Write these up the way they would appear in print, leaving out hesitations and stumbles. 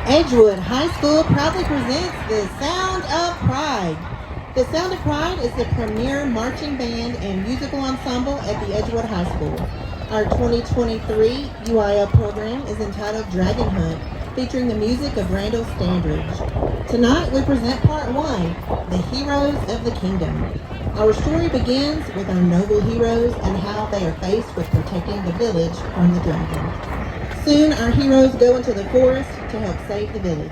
Edgewood High School proudly presents the Sound of Pride. The Sound of Pride is the premier marching band and musical ensemble at the Edgewood High School. Our 2023 UIL program is entitled Dragon Hunt, featuring the music of Randall Standridge. Tonight we present part one, The Heroes of the Kingdom. Our story begins with our noble heroes and how they are faced with protecting the village from the dragon. Soon our heroes go into the forest to help save the village.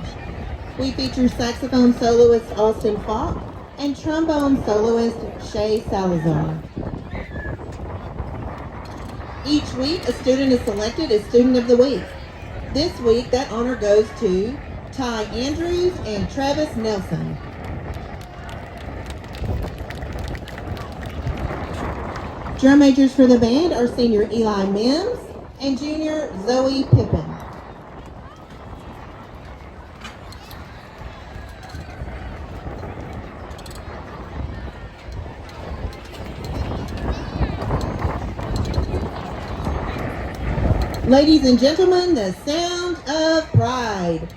We feature saxophone soloist Austin Falk and trombone soloist Shay Salazar. Each week a student is selected as Student of the Week. This week that honor goes to Ty Andrews and Travis Nelson. Drum majors for the band are senior Eli Mims and junior Zoe Pippin. Ladies and gentlemen, the Sound of Pride.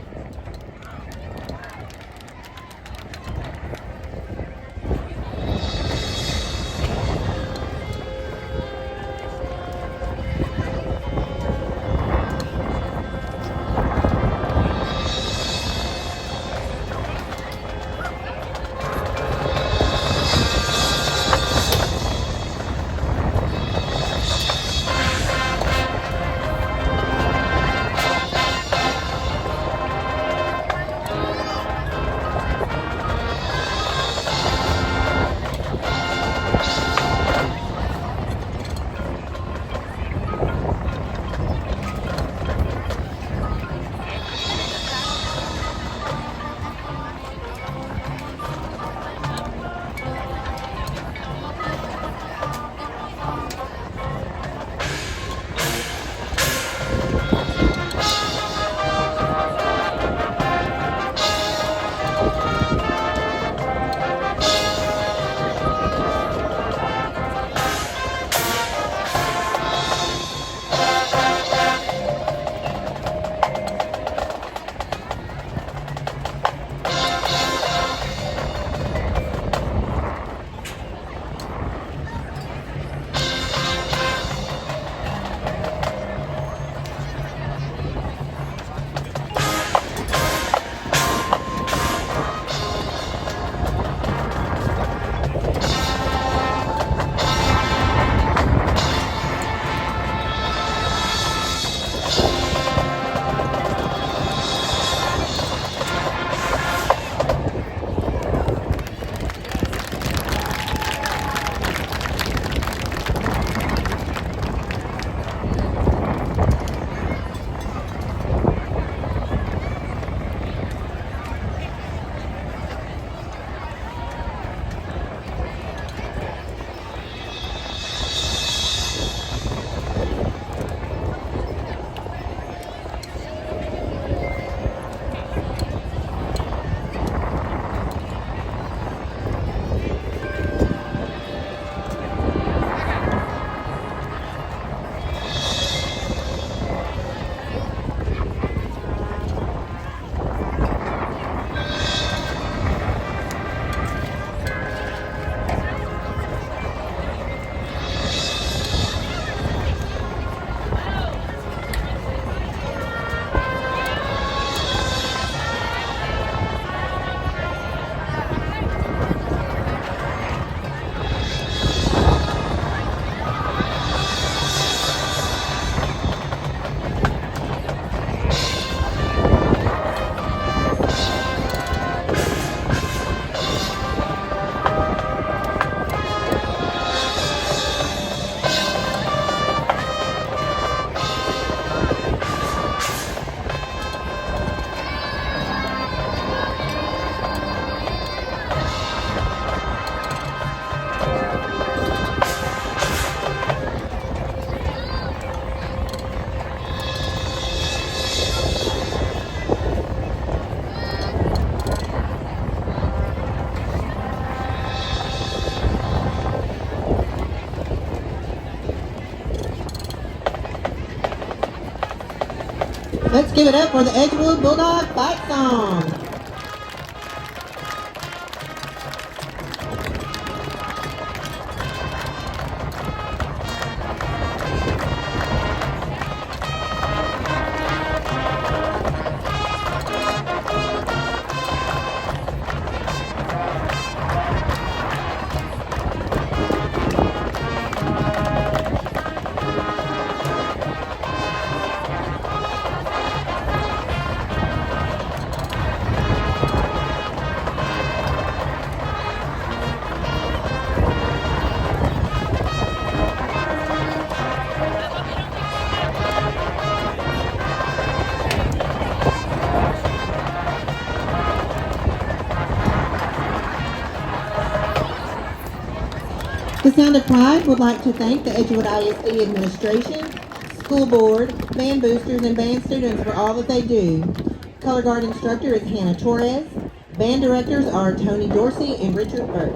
give it up for the Edgewood Bulldog Fight Song. The Sound of Pride would like to thank the Edgewood ISD administration, school board, band boosters, and band students for all that they do. Color guard instructor is Hannah Torres. Band directors are Tony Dorsey and Richard Burt.